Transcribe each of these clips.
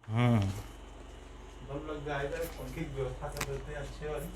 हम्म। Bulb लग जाएगा, पंखे की व्यवस्था कर देते हैं अच्छे वाली।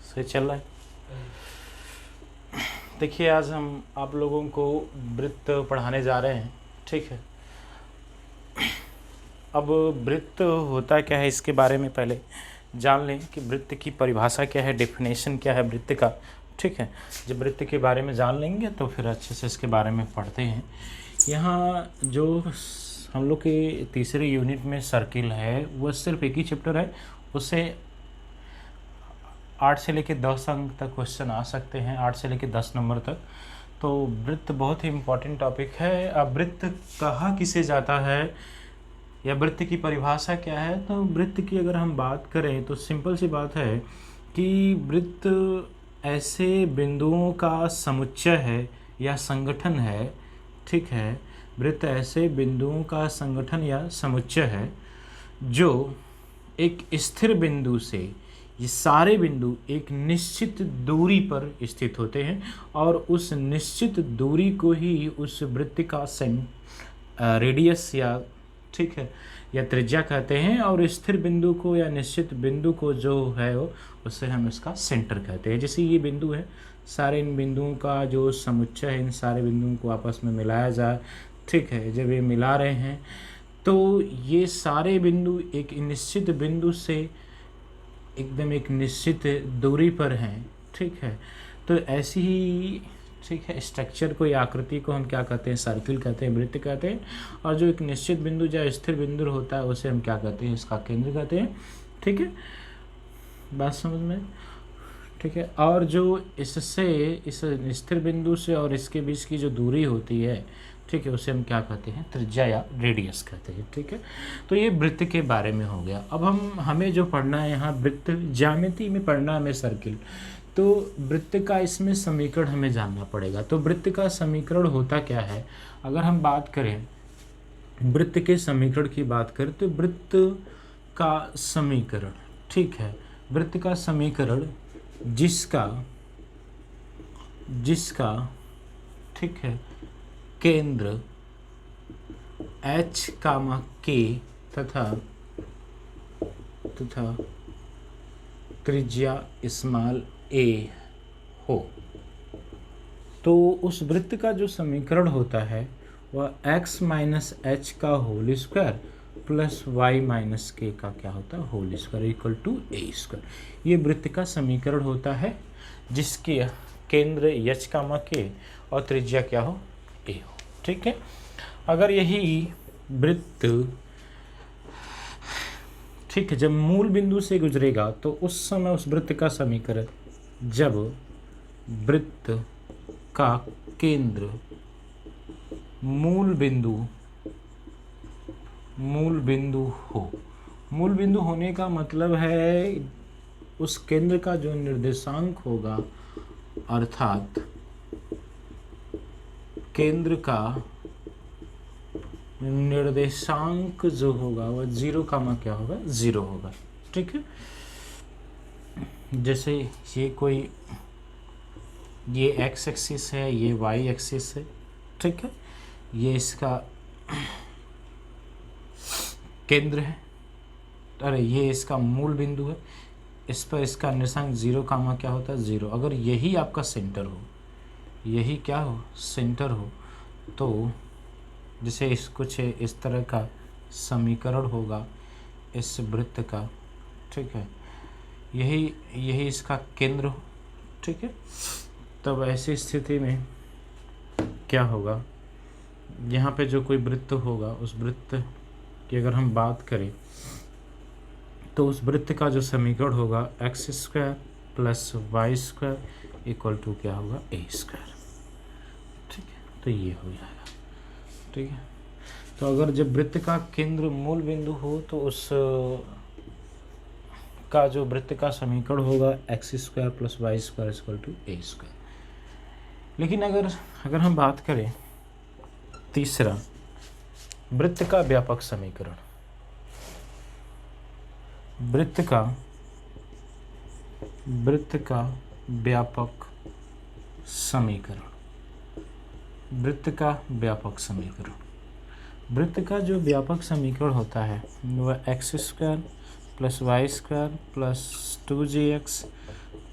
सही चल रहा है। देखिए, आज हम आप लोगों को वृत्त पढ़ाने जा रहे हैं, ठीक है। अब वृत्त होता क्या है, इसके बारे में पहले जान लें कि वृत्त की परिभाषा क्या है, डेफिनेशन क्या है वृत्त का, ठीक है। जब वृत्त के बारे में जान लेंगे तो फिर अच्छे से इसके बारे में पढ़ते हैं। यहाँ जो हम लोग के तीसरे यूनिट में सर्किल है, वह सिर्फ एक ही चैप्टर है, उससे 8 से लेकर 10 अंक तक क्वेश्चन आ सकते हैं, 8 से लेकर 10 नंबर तक। तो वृत्त बहुत ही इम्पोर्टेंट टॉपिक है। अब वृत्त कहा किसे जाता है या वृत्त की परिभाषा क्या है, तो वृत्त की अगर हम बात करें तो सिंपल सी बात है कि वृत्त ऐसे बिंदुओं का समुच्चय है या संगठन है, ठीक है। वृत्त ऐसे बिंदुओं का संगठन या समुच्चय है जो एक स्थिर बिंदु से, ये सारे बिंदु एक निश्चित दूरी पर स्थित होते हैं और उस निश्चित दूरी को ही उस वृत्त का रेडियस या, ठीक है, या त्रिज्या कहते हैं। और स्थिर बिंदु को या निश्चित बिंदु को जो है वो, उससे हम इसका सेंटर कहते हैं। जैसे ये बिंदु है, सारे इन बिंदुओं का जो समुच्चय है, इन सारे बिंदुओं को आपस में मिलाया जाए, ठीक है। जब ये मिला रहे हैं तो ये सारे बिंदु एक निश्चित बिंदु से एकदम एक निश्चित दूरी पर हैं, ठीक है। तो ऐसी ही, ठीक है, स्ट्रक्चर को या आकृति को हम क्या कहते हैं, सर्किल कहते हैं, वृत्त कहते हैं। और जो एक निश्चित बिंदु या स्थिर बिंदु होता है उसे हम क्या कहते हैं, इसका केंद्र कहते हैं, ठीक है। बात समझ में, ठीक है। और जो इससे, इस स्थिर बिंदु से और इसके बीच की जो दूरी होती है, ठीक है, उसे हम क्या कहते हैं, त्रिज्या या रेडियस कहते हैं, ठीक है। तो ये वृत्त के बारे में हो गया। अब हमें जो पढ़ना है यहाँ, वृत्त ज्यामिति में पढ़ना है हमें सर्किल, तो वृत्त का इसमें समीकरण हमें जानना पड़ेगा। तो वृत्त का समीकरण होता क्या है, अगर हम बात करें वृत्त के समीकरण की बात करें तो वृत्त का समीकरण, ठीक है, वृत्त का समीकरण जिसका ठीक है, केंद्र h, k तथा त्रिज्या स्मॉल a हो, तो उस वृत्त का जो समीकरण होता है वह x माइनस एच का whole square plus Y minus K का क्या होता है, whole square equal to A square. ये वृत्त का समीकरण होता है जिसके केंद्र h, k और त्रिज्या क्या हो, a हो, ठीक है। अगर यही वृत्त, ठीक है, जब मूल बिंदु से गुजरेगा तो उस समय उस वृत्त का समीकरण, जब वृत्त का केंद्र मूल बिंदु हो, मूल बिंदु होने का मतलब है उस केंद्र का जो निर्देशांक होगा, अर्थात केंद्र का निर्देशांक जो होगा वह 0, क्या होगा, 0 होगा, ठीक है। जैसे ये एक्स एक्सिस है, ये वाई एक्सिस है, ठीक है, ये इसका केंद्र है, अरे ये इसका मूल बिंदु है, इस पर इसका निर्देशांक 0, क्या होता है, 0। अगर यही आपका सेंटर हो, यही क्या हो, सेंटर हो, तो जैसे इस कुछ इस तरह का समीकरण होगा इस वृत्त का, ठीक है, यही इसका केंद्र हो, ठीक है। तब ऐसी स्थिति में क्या होगा, यहाँ पे जो कोई वृत्त होगा उस वृत्त की अगर हम बात करें तो उस वृत्त का जो समीकरण होगा X square plus Y square equal to क्या होगा ए स्क्वायर। ठीक है, तो ये हो जाएगा। ठीक है, तो अगर जब वृत्त का केंद्र मूल बिंदु हो तो उस का जो वृत्त का समीकरण होगा X square plus Y square equal to A square. लेकिन अगर हम बात करें तीसरा, वृत्त का व्यापक समीकरण, वृत्त का व्यापक समीकरण, वृत्त का व्यापक समीकरण, वृत्त का जो व्यापक समीकरण होता है वह X square plus Y square plus 2gx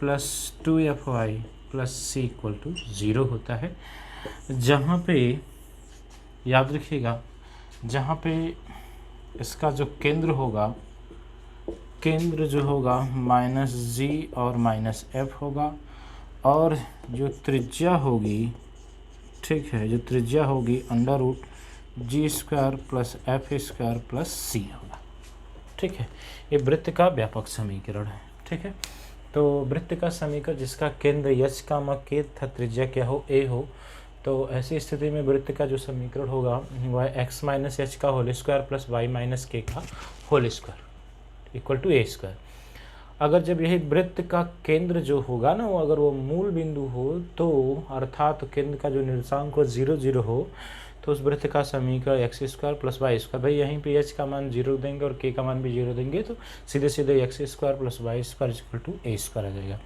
plus 2fy plus C equal to 0 होता है। जहाँ पे याद रखिएगा, जहाँ पे इसका जो केंद्र होगा, केंद्र जो होगा माइनस जी और माइनस एफ होगा, और जो त्रिज्या होगी, ठीक है, जो त्रिज्या होगी under root g square plus f square plus c होगा। ठीक है, ये वृत्त का व्यापक समीकरण है। ठीक है, तो वृत्त का समीकरण जिसका केंद्र यच कामा के तथा त्रिज्या क्या हो ए हो, तो ऐसी स्थिति में वृत्त का जो समीकरण होगा वह एक्स माइनस एच का whole square plus Y minus K का whole square equal to A square. अगर जब यही वृत्त का केंद्र जो होगा ना, वो अगर वो मूल बिंदु हो तो अर्थात केंद्र का जो निर्देशांक हो 0 0 हो, तो उस वृत्त का समीकरण X square plus Y square, भाई यहीं पे एच का मान 0 देंगे और के का मान भी 0 देंगे, तो सीधे सीधे x square plus Y square equal to A square आ जाएगा।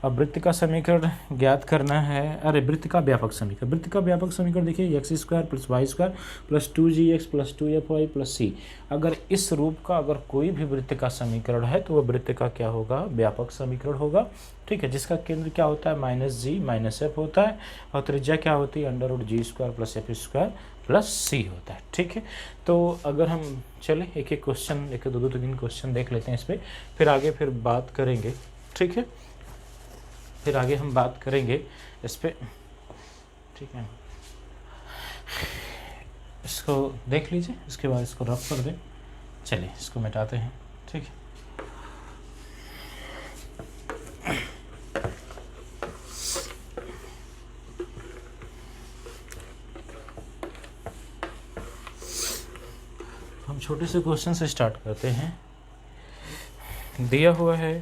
अब वृत्त का समीकरण ज्ञात करना है, अरे वृत्त का व्यापक समीकरण, वृत्त का व्यापक समीकरण देखिए x square plus Y square plus 2gx plus 2fy plus c. अगर इस रूप का अगर कोई भी वृत्त का समीकरण है तो वह वृत्त का क्या होगा, व्यापक समीकरण होगा। ठीक है, जिसका केंद्र क्या होता है माइनस जी माइनस एफ होता है, और त्रिज्या क्या होती है under root g square plus f square plus c होता है। ठीक है, तो अगर हम चले एक एक क्वेश्चन, एक दो तीन क्वेश्चन देख लेते हैं इस पर, फिर आगे फिर बात करेंगे। ठीक है, फिर आगे हम बात करेंगे इस पर। ठीक है, इसको देख लीजिए, इसके बाद इसको रफ कर दें। चलिए इसको मिटाते हैं। ठीक है, हम छोटे से क्वेश्चन से स्टार्ट करते हैं। दिया हुआ है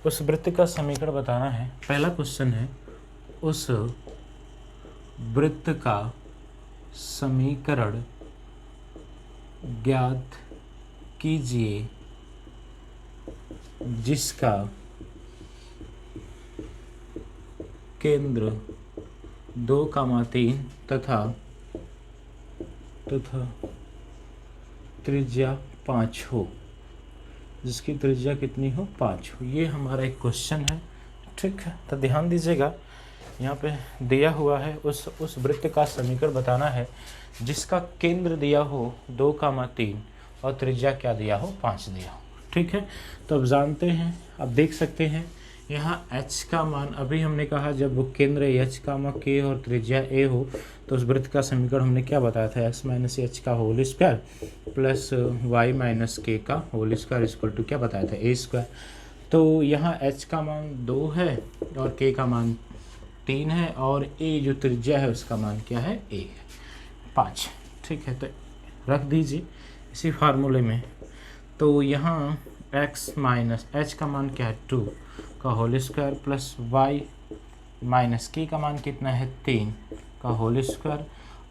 उस वृत्त का समीकरण बताना है। पहला क्वेश्चन है, उस वृत्त का समीकरण ज्ञात कीजिए जिसका केंद्र 2,3 तथा त्रिज्या 5 हो, जिसकी त्रिज्या कितनी हो 5 हो। ये हमारा एक क्वेश्चन है। ठीक है, तो ध्यान दीजिएगा, यहाँ पे दिया हुआ है उस वृत्त का समीकरण बताना है जिसका केंद्र दिया हो 2,3 और त्रिज्या क्या दिया हो 5 दिया हो। ठीक है, तो अब जानते हैं, अब देख सकते हैं यहाँ h का मान, अभी हमने कहा जब वो केंद्र h का मान k और त्रिज्या a हो तो उस वृत्त का समीकरण हमने क्या बताया था, x माइनस एच का whole square plus y minus K का होल स्क्वायर इक्वल टू क्या बताया था a स्क्वायर। तो यहाँ h का मान 2 है और k का मान 3 है, और a जो त्रिज्या है उसका मान क्या है a है 5। ठीक है, तो रख दीजिए इसी फार्मूले में। तो यहाँ x माइनस एच का मान क्या है 2 का whole square plus y minus K का मान कितना है 3 का होल स्क्वायर,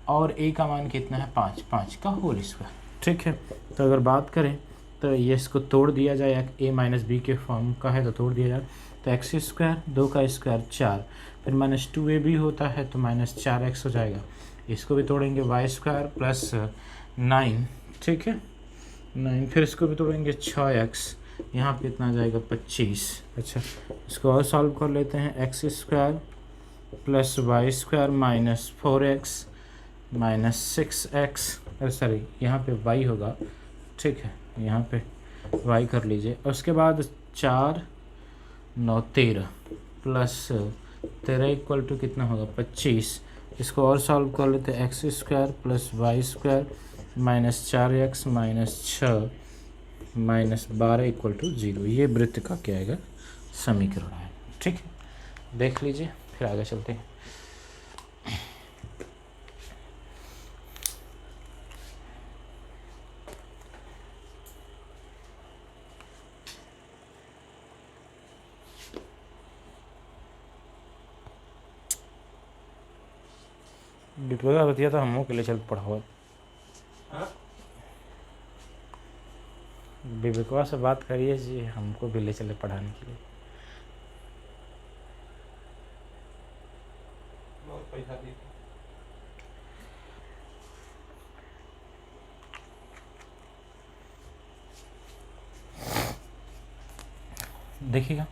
और a का मान कितना है 5 का होल स्क्वायर। ठीक है, तो अगर बात करें तो ये इसको तोड़ दिया जाए, a माइनस बी के फॉर्म का है तो तोड़ दिया जाए, तो एक्स स्क्वायर 2 का स्क्वायर 4, फिर माइनस 2a भी होता है तो माइनस 4x हो जाएगा। इसको भी तोड़ेंगे y स्क्वायर प्लस 9, ठीक है 9, फिर इसको भी तोड़ेंगे 6x, यहाँ पे कितना आ जाएगा 25। अच्छा, इसको और सॉल्व कर लेते हैं, X square plus Y square minus 4x minus 6x, sorry यहाँ पे y होगा। ठीक है, यहाँ पे y कर लीजिए, और उसके बाद 4 9 13 प्लस 13 इक्वल टू कितना होगा 25। इसको और सॉल्व कर लेते हैं, X square plus Y square minus 4x minus 6 minus 12 equal to 0। ये वृत्त का क्या आएगा समीकरण है। ठीक है, देख लीजिए, फिर आगे चलते हैं। डिप्लोमा बतिया तो हमों के लिए चल पढ़ाओ। विवेकवा से बात करिए जी, हमको भी ले चले पढ़ाने के लिए। बहुत पैसा दी। देखिएगा,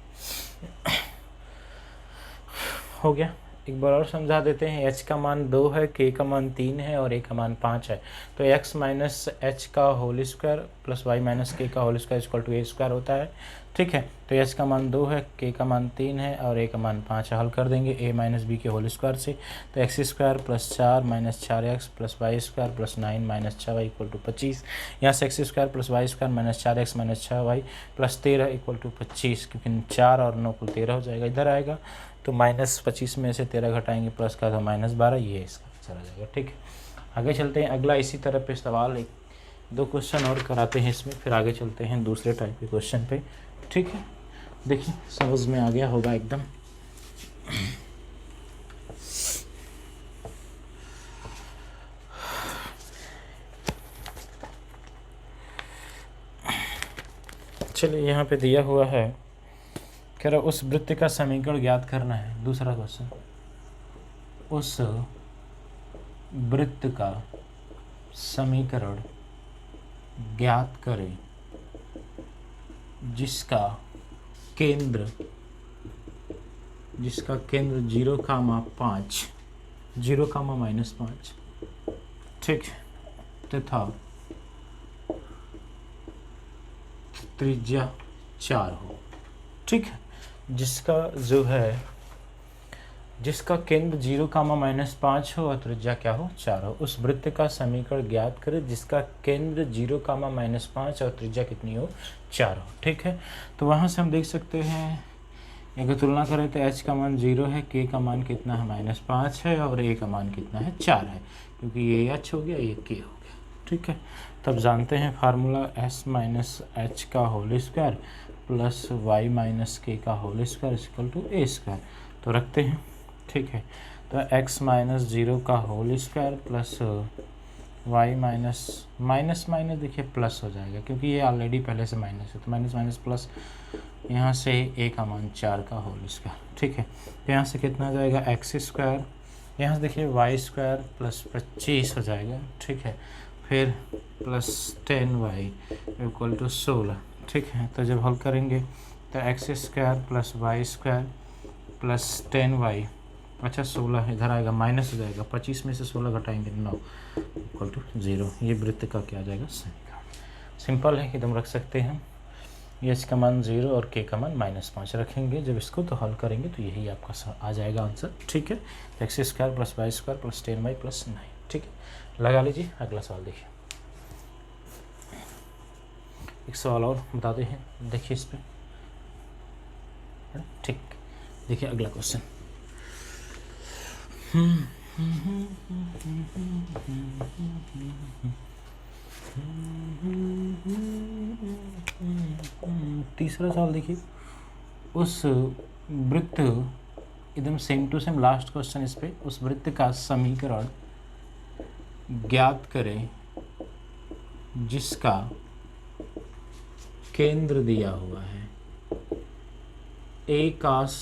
हो गया। एक बार और समझा देते हैं। h का मान 2 है, k का मान 3 है और a का मान 5 है। तो x माइनस एच का whole square plus Y minus K का whole square equal to a square होता है। ठीक है, तो h का मान 2 है, k का मान 3 है और a का मान 5 है। हल कर देंगे a माइनस बी के होल स्क्वायर से, तो x square plus 4 minus 4x plus Y square plus 9 minus 6y equal to 25। यहाँ से x square plus Y square minus 4x minus 6y plus 13 equal to 25, क्योंकि 4 और 9 कुल 13 हो जाएगा। इधर आएगा तो माइनस 25 में से 13 घटाएंगे, प्लस का था माइनस 12, ये इसका आंसर आ जाएगा। ठीक है, आगे चलते हैं। अगला इसी तरह पे सवाल, एक दो क्वेश्चन और कराते हैं इसमें, फिर आगे चलते हैं दूसरे टाइप के क्वेश्चन पे। ठीक है, देखिए समझ में आ गया होगा एकदम। चलिए, यहाँ पे दिया हुआ है, कह रहा उस वृत्त का समीकरण ज्ञात करना है। दूसरा क्वेश्चन, उस वृत्त का समीकरण ज्ञात करें जिसका केंद्र 0,5 0,-5, ठीक, तथा त्रिज्या 4 हो। ठीक है, जिसका केंद्र 0,-5 हो और त्रिज्या क्या हो 4 हो। उस वृत्त का समीकरण ज्ञात करें जिसका केंद्र 0,-5 और त्रिज्या कितनी हो 4 हो। ठीक है, तो वहाँ से हम देख सकते हैं, अगर तुलना करें तो h का मान 0 है, k का मान कितना है -5 है और a का मान कितना है 4 है, क्योंकि ये h हो गया, ये k हो गया। ठीक है, तब जानते हैं फार्मूला s माइनस एच का whole square plus Y minus K का whole square equal to a square. तो रखते हैं। ठीक है, तो x माइनस 0 का whole square plus Y minus देखिए प्लस हो जाएगा, क्योंकि ये ऑलरेडी पहले से माइनस है, तो माइनस माइनस प्लस, यहाँ से a का मान 4 का होल स्क्वायर। ठीक है, तो यहाँ से कितना आ जाएगा एक्स स्क्वायर, यहाँ से देखिए वाई स्क्वायर प्लस 25 हो जाएगा। ठीक है, फिर प्लस 10y इक्वल टू 16। ठीक है, तो जब हल करेंगे तो x square plus Y square plus 10y, अच्छा 16 इधर आएगा, माइनस हो जाएगा, 25 में से 16 घटाएंगे 9 इक्वल टू 0। ये वृत्त का क्या आ जाएगा समीकरण। सिंपल है, एकदम रख सकते हैं। h का मान 0 और k का मान -5 रखेंगे, जब इसको तो हल करेंगे तो यही आपका आ जाएगा आंसर। ठीक है, X square plus Y square plus 10y plus 9। ठीक है, लगा लीजिए। अगला सवाल देखिए, एक सवाल और बताते हैं, देखिए इस पर। ठीक, देखिए अगला क्वेश्चन। तीसरा सवाल देखिए, उस वृत्त, एकदम same to same last question इस पे, उस वृत्त का समीकरण ज्ञात करें जिसका केंद्र दिया हुआ है a cos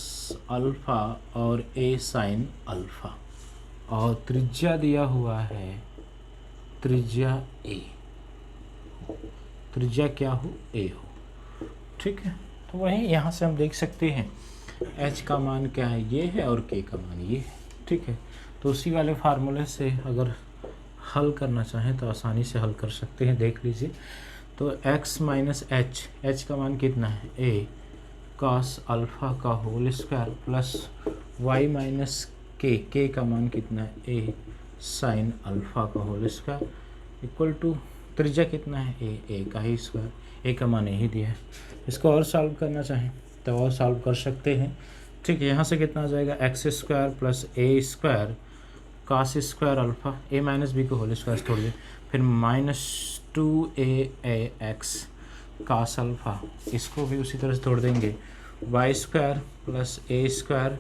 अल्फा और a sin अल्फा और त्रिज्या दिया हुआ है त्रिज्या a, त्रिज्या क्या हो a हो। ठीक है, तो वही यहाँ से हम देख सकते हैं h का मान क्या है, ये है, और k का मान ये है। ठीक है, तो उसी वाले फार्मूले से अगर हल करना चाहें तो आसानी से हल कर सकते हैं। देख लीजिए, तो x माइनस एच, का मान कितना है a, कॉस अल्फ़ा का whole square plus Y minus K का मान कितना है ए साइन अल्फ़ा का होल स्क्वायर इक्वल टू त्रिज्या कितना है ए का ही स्क्वायर, ए का मान यही दिया है। इसको और सॉल्व करना चाहें तो और सॉल्व कर सकते हैं। ठीक है, यहाँ से कितना आ जाएगा X square plus A square cos square alpha A minus B को होल स्क्वायर छोड़ दें, फिर -2a एक्स कास अल्फ़ा, इसको भी उसी तरह से तोड़ देंगे, Y square plus A square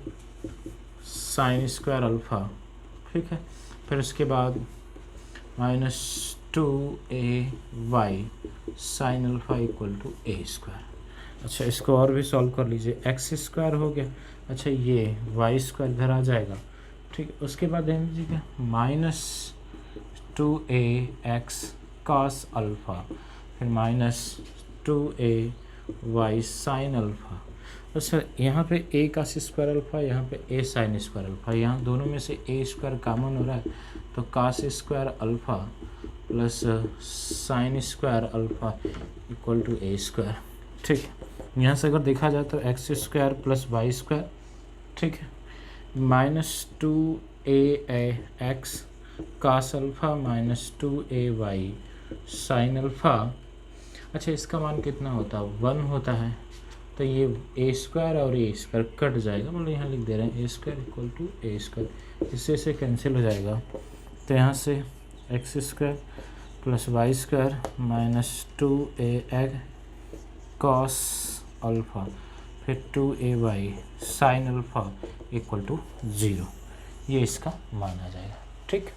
sine square alpha. ठीक है, फिर उसके बाद -2a Y sine alpha equal to A square. अच्छा, इसको और भी सॉल्व कर लीजिए, एक्स स्क्वायर हो गया, अच्छा ये वाई स्क्वायर इधर आ जाएगा। ठीक है, उसके बाद देख लीजिएगा -2a एक्स कास अल्फ़ा, फिर -2a वाई साइन अल्फ़ा। अच्छा, यहाँ पे ए कास स्क्वायर अल्फ़ा, यहाँ पे ए साइन स्क्वायर अल्फ़ा, यहाँ दोनों में से ए स्क्वायर कॉमन हो रहा है तो cos square alpha plus sine square alpha equal to A square. ठीक है, यहाँ से अगर देखा जाए तो x square plus Y square, ठीक है, -2a X cos alpha -2a Y sine alpha. अच्छा, इसका मान कितना होता है 1 होता है, तो ये ए स्क्वायर और ए स्क्वायर कट जाएगा, मतलब यहाँ लिख दे रहे हैं a square equal to A square, इससे से कैंसिल हो जाएगा। तो यहाँ से x square plus Y square -2a cos alpha फिर 2a Y sine alpha equal to 0, ये इसका मान आ जाएगा। ठीक,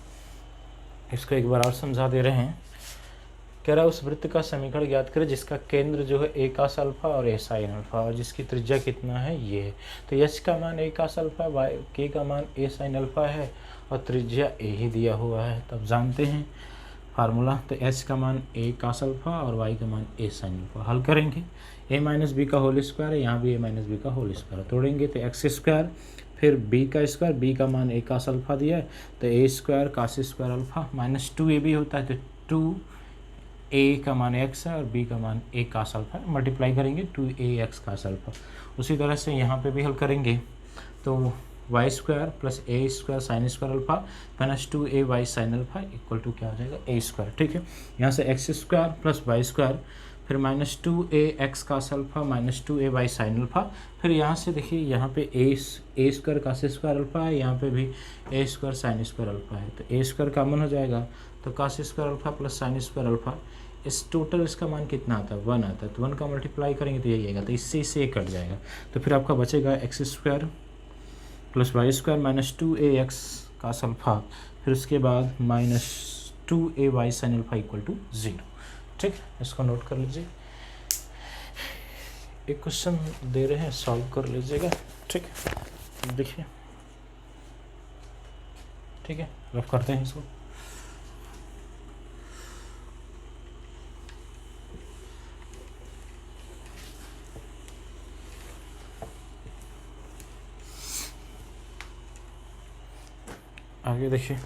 इसको एक बार और समझा दे रहे हैं। कह रहा है उस वृत्त का समीकरण ज्ञात करें जिसका केंद्र जो है ए कास अल्फ़ा और ए साइन अल्फ़ा और जिसकी त्रिज्या कितना है ये है। तो एच का मान ए कास अल्फ़ा, वाई के का मान ए साइन अल्फ़ा है और त्रिज्या ए ही दिया हुआ है। तब जानते हैं फार्मूला, तो एच का मान ए कास अल्फ़ा और वाई का मान ए साइन अल्फ़ा। हल करेंगे, ए माइनस बी का होल स्क्वायर है, यहाँ भी ए माइनस बी का होल स्क्वायर तोड़ेंगे तो एक्स स्क्वायर फिर बी का स्क्वायर, बी का मान ए कास अल्फ़ा दिया है तो ए square cos square alpha -2a भी होता है तो 2a का मान x है और b का मान a कास अल्फ़ा, मल्टीप्लाई करेंगे 2ax कास अल्फ़ा। उसी तरह से यहाँ पे भी हल करेंगे तो Y square plus A square sine square alpha -2a Y sine alpha equal to क्या हो जाएगा ए स्क्वायर। ठीक है, यहाँ से x square plus Y square फिर -2a X cos alpha -2a Y sine alpha. फिर यहाँ से देखिए यहाँ पे A square cos square alpha है, यहाँ पे भी A square sine square alpha है तो ए स्क्वायर कॉमन हो जाएगा तो cos square alpha plus sine square alpha. इस टोटल इसका मान कितना आता है 1 आता है, तो 1 का मल्टीप्लाई करेंगे तो यही आएगा, तो इससे कट जाएगा। तो फिर आपका बचेगा X square plus Y square -2a X cos alpha, फिर उसके बाद -2a Y sine alpha equal to 0। ठीक, इसको नोट कर लीजिए। एक क्वेश्चन दे रहे हैं, सॉल्व कर लीजिएगा। ठीक, देखिए, ठीक है, रफ करते हैं इसको। आगे देखिए,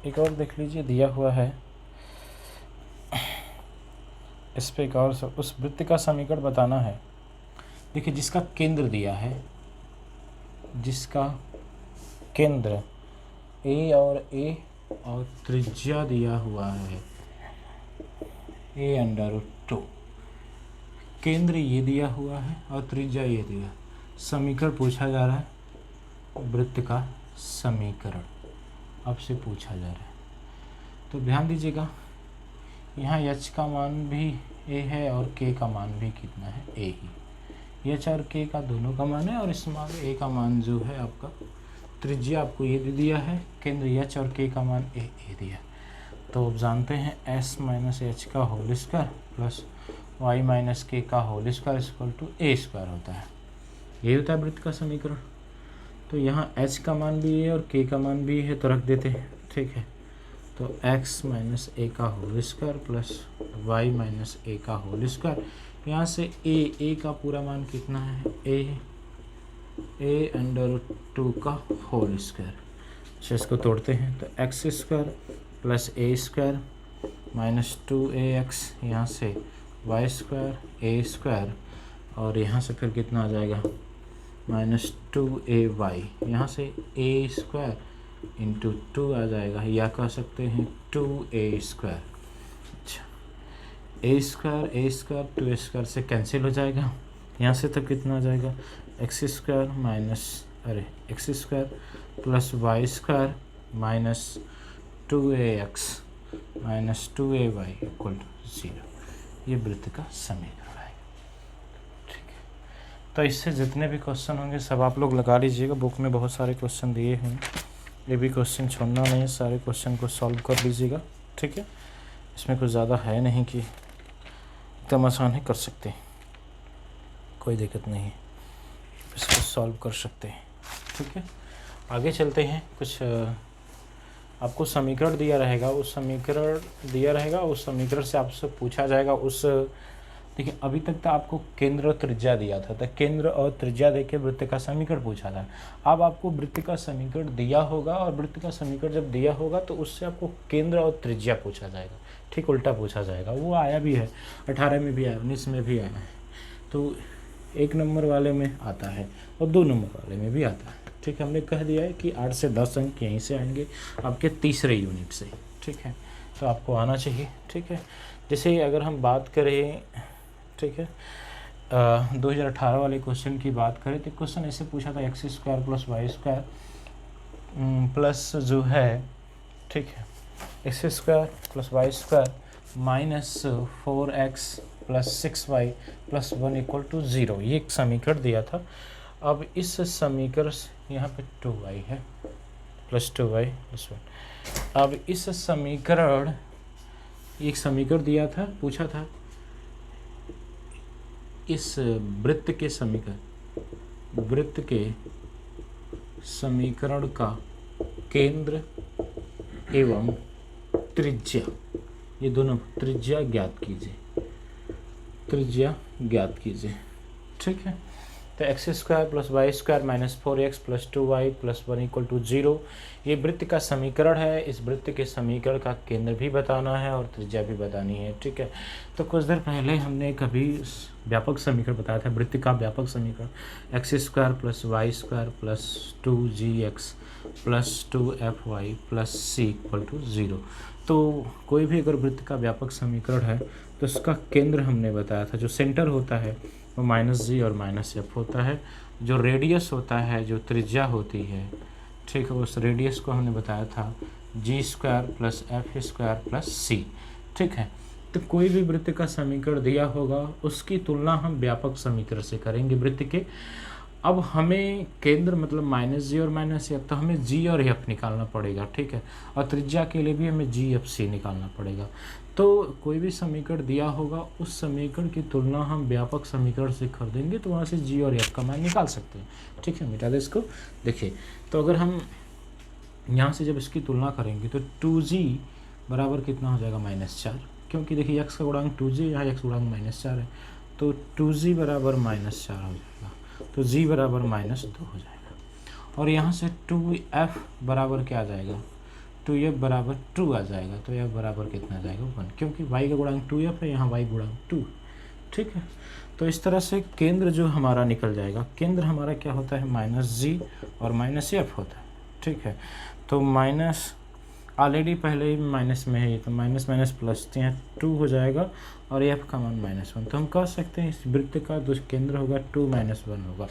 एक और देख लीजिए, दिया हुआ है इस पे एक और उस वृत्त का समीकरण बताना है। देखिए, जिसका केंद्र दिया है, जिसका केंद्र ए और त्रिज्या दिया हुआ है a√2, केंद्र ये दिया हुआ है और त्रिज्या ये दिया, समीकरण पूछा जा रहा है, वृत्त का समीकरण आपसे पूछा जा रहा है। तो ध्यान दीजिएगा, यहाँ h का मान भी a है और k का मान भी कितना है a ही, h और k का दोनों का मान है और इसमें a का मान जो है आपका त्रिज्या आपको ये दे दिया है, केंद्र h और k का मान a दिया। तो अब जानते हैं s माइनस h का whole square plus y minus k का whole square equal to a square होता है, ये होता है वृत्त का समीकरण। तो यहाँ h का मान भी है और k का मान भी है तो रख देते हैं। ठीक है, तो x माइनस a का whole square plus y minus a का होल स्क्वायर, यहाँ से a का पूरा मान कितना है a√2 का होल स्क्वायर। अच्छा, इसको तोड़ते हैं तो x² प्लस a² -2ax, यहाँ से वाई स्क्वायर ए स्क्वायर, और यहाँ से फिर कितना आ जाएगा -2ay, यहाँ से ए स्क्वायर इंटू 2 आ जाएगा, या कह सकते हैं 2a स्क्वायर। अच्छा, ए स्क्वायर 2a स्क्वायर से कैंसिल हो जाएगा, यहाँ से तब कितना आ जाएगा X square plus Y square minus 2ax minus 2ay equal to 0। ये वृत्त का समीकरण है। ठीक है, तो इससे जितने भी क्वेश्चन होंगे सब आप लोग लगा लीजिएगा। बुक में बहुत सारे क्वेश्चन दिए हैं, ये भी क्वेश्चन छोड़ना नहीं है, सारे क्वेश्चन को सॉल्व कर लीजिएगा। ठीक है, इसमें कुछ ज़्यादा है नहीं कि एकदम आसान है, कर सकते हैं, कोई दिक्कत नहीं है, इसको सॉल्व कर सकते हैं। ठीक है, आगे चलते हैं। कुछ आपको समीकरण दिया रहेगा, उस समीकरण से आपसे पूछा जाएगा। देखिए, अभी तक तो आपको केंद्र और त्रिज्या दिया था, तो केंद्र और त्रिज्या देके वृत्त का समीकरण पूछा था। अब आपको वृत्त का समीकरण दिया होगा, और वृत्त का समीकरण जब दिया होगा तो उससे आपको केंद्र और त्रिज्या पूछा जाएगा। ठीक उल्टा पूछा जाएगा। वो आया भी है, 18 में भी आया, 19 में भी आया है, तो 1 नंबर वाले में आता है और 2 नंबर वाले में भी आता है। ठीक है, हमने कह दिया है कि 8 से 10 अंक यहीं से आएंगे आपके तीसरे यूनिट से। ठीक है, तो आपको आना चाहिए। ठीक है, जैसे अगर हम बात करें, ठीक है, 2018 वाले क्वेश्चन की बात करें तो क्वेश्चन ऐसे पूछा था X square plus Y square plus जो है, ठीक है, X square plus Y square minus 4x plus 6y plus 1 equal to 0, ये एक समीकरण दिया था। अब इस समीकरण यहाँ पे 2y है प्लस 2y प्लस 1। अब इस समीकरण, एक समीकरण दिया था, पूछा था इस वृत्त के समीकरण का केंद्र एवं त्रिज्या, ये दोनों त्रिज्या ज्ञात कीजिए। ठीक है, तो x square plus Y square minus 4x plus 2y plus 1 equal to 0, ये वृत्त का समीकरण है। इस वृत्त के समीकरण का केंद्र भी बताना है और त्रिज्या भी बतानी है। ठीक है, तो कुछ देर पहले हमने कभी व्यापक समीकरण बताया था, वृत्त का व्यापक समीकरण X square plus Y square plus 2gx plus 2fy plus c equal to 0। तो कोई भी अगर वृत्त का व्यापक समीकरण है तो उसका केंद्र हमने बताया था, जो सेंटर होता है वो -g और -f होता है, जो रेडियस होता है, जो त्रिज्या होती है, ठीक है, उस रेडियस को हमने बताया था g square plus f square plus c। ठीक है, तो कोई भी वृत्त का समीकरण दिया होगा उसकी तुलना हम व्यापक समीकरण से करेंगे वृत्त के। अब हमें केंद्र मतलब -g और -f, तो हमें g और f निकालना पड़ेगा। ठीक है, और त्रिज्या के लिए भी हमें gfc निकालना पड़ेगा। तो कोई भी समीकरण दिया होगा उस समीकरण की तुलना हम व्यापक समीकरण से कर देंगे, तो वहाँ से g और f का मान निकाल सकते हैं। ठीक है, मिटा दे इसको। देखिए, तो अगर हम यहाँ से जब इसकी तुलना करेंगे तो 2g बराबर कितना हो जाएगा -4, क्योंकि देखिए x का गुणांक 2g, यहाँ x गुणांक -4 है, तो 2g बराबर -4 हो जाएगा, तो g बराबर -2 हो जाएगा। और यहाँ से 2f बराबर क्या आ जाएगा, 2f बराबर 2 आ जाएगा, तो f बराबर कितना आ जाएगा 1, क्योंकि y का गुणांक 2f है, यहाँ y गुणांक 2। ठीक है, तो इस तरह से केंद्र जो हमारा निकल जाएगा। केंद्र हमारा क्या होता है, -g और -f होता है। ठीक है, तो माइनस ऑलरेडी पहले ही माइनस में है, तो माइनस माइनस प्लस, तो यहाँ 2 हो जाएगा और f का मान -1, तो हम कह सकते हैं इस वृत्त का जो केंद्र होगा 2 - 1 होगा।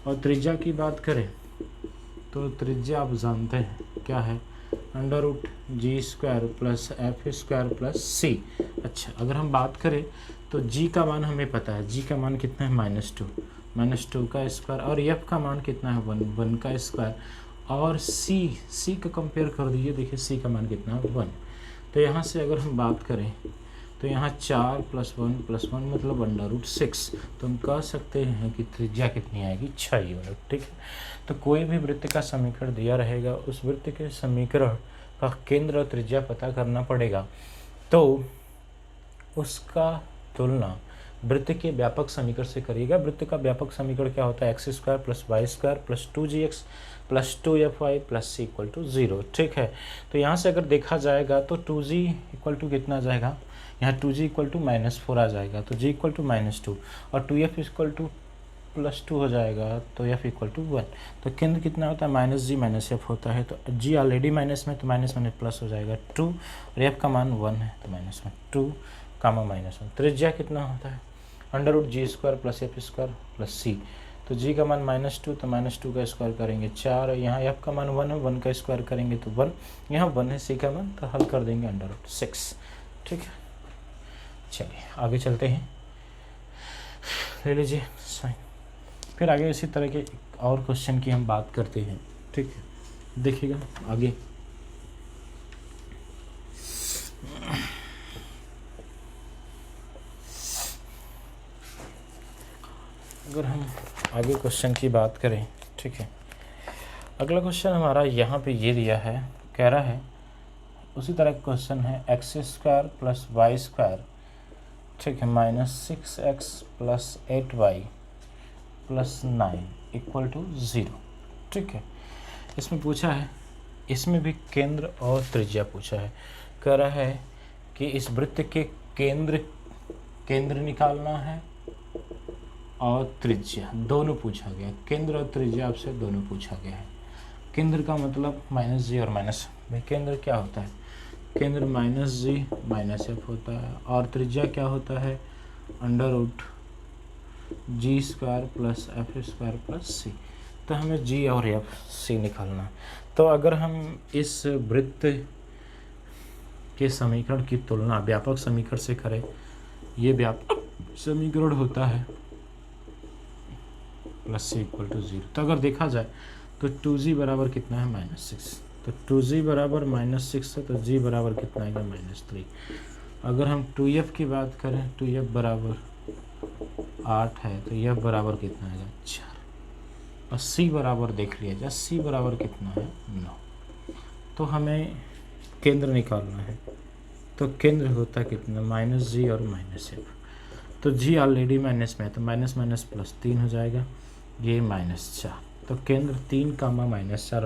और त्रिज्या की बात करें तो त्रिज्या आप जानते हैं क्या है, √g square plus f square plus c। अच्छा, अगर हम बात करें तो g का मान हमें पता है, g का मान कितना है -2 का स्क्वायर, और f का मान कितना है 1 का स्क्वायर, और c का कंपेयर कर दीजिए, देखिए c का मान कितना है 1। तो यहाँ से अगर हम बात करें तो यहाँ 4 + 1 मतलब √6, तो हम कह सकते हैं कि त्रिज्या कितनी आएगी, 6 यूनिट। ठीक है, तो कोई भी वृत्त का समीकरण दिया रहेगा, उस वृत्त के समीकरण का केंद्र और त्रिज्या पता करना पड़ेगा, तो उसका तुलना वृत्त के व्यापक समीकरण से करिएगा। वृत्त का व्यापक समीकरण क्या होता है, X square plus Y square plus 2gx plus 2fy plus c equal to 0। ठीक है, तो यहाँ से अगर देखा जाएगा तो 2g इक्वल टू कितना आ जाएगा, यहाँ 2g इक्वल टू -4 आ जाएगा, तो g इक्वल टू -2 और 2f इक्वल टू +2 हो जाएगा, तो f इक्वल टू 1। तो केंद्र कितना होता है, -g -f होता है, तो g ऑलरेडी माइनस में, तो माइनस में प्लस हो जाएगा 2 और f का मान 1 है, तो -1 2 -1। त्रिज्या कितना होता है, √g² + f² + c। तो g का मान -2, तो -2 का स्क्वायर करेंगे 4, यहाँ f का मान 1 है, 1 का स्क्वायर करेंगे तो 1, यहाँ 1 है c का मान, तो हल कर देंगे √6। ठीक है, चलिए आगे चलते हैं, ले लीजिए साइन। फिर आगे इसी तरह के और क्वेश्चन की हम बात करते हैं। ठीक है, देखिएगा आगे। अगर हम आगे क्वेश्चन की बात करें, ठीक है, अगला क्वेश्चन हमारा यहाँ पे ये दिया है, कह रहा है उसी तरह का क्वेश्चन है x² + y², ठीक है, -6x + 8y + 9 = 0। ठीक है, इसमें पूछा है, इसमें भी केंद्र और त्रिज्या पूछा है। कह रहा है कि इस वृत्त के केंद्र निकालना है और त्रिज्या, दोनों पूछा गया। केंद्र और त्रिज्या आपसे दोनों पूछा गया है। केंद्र का मतलब -g और माइनस, भाई केंद्र क्या होता है, केंद्र -g -f होता है, और त्रिज्या क्या होता है, √g² + f² + c। तो हमें g और f c निकालना है। तो अगर हम इस वृत्त के समीकरण की तुलना व्यापक समीकरण से करें, ये व्यापक समीकरण होता है +c = 0। तो अगर देखा जाए तो 2g बराबर कितना है, -6। तो 2g बराबर -6 है, तो g बराबर कितना आएगा, -3। अगर हम 2f की बात करें, 2f बराबर 8 है, तो f बराबर कितना आएगा, 4। और c बराबर देख लिया जाए, c बराबर कितना है, 9। तो हमें केंद्र निकालना है, तो केंद्र होता है कितना, -g और -f। तो g ऑलरेडी माइनस में है, तो माइनस +3 हो जाएगा, ये -4। तो केंद्र 3, -4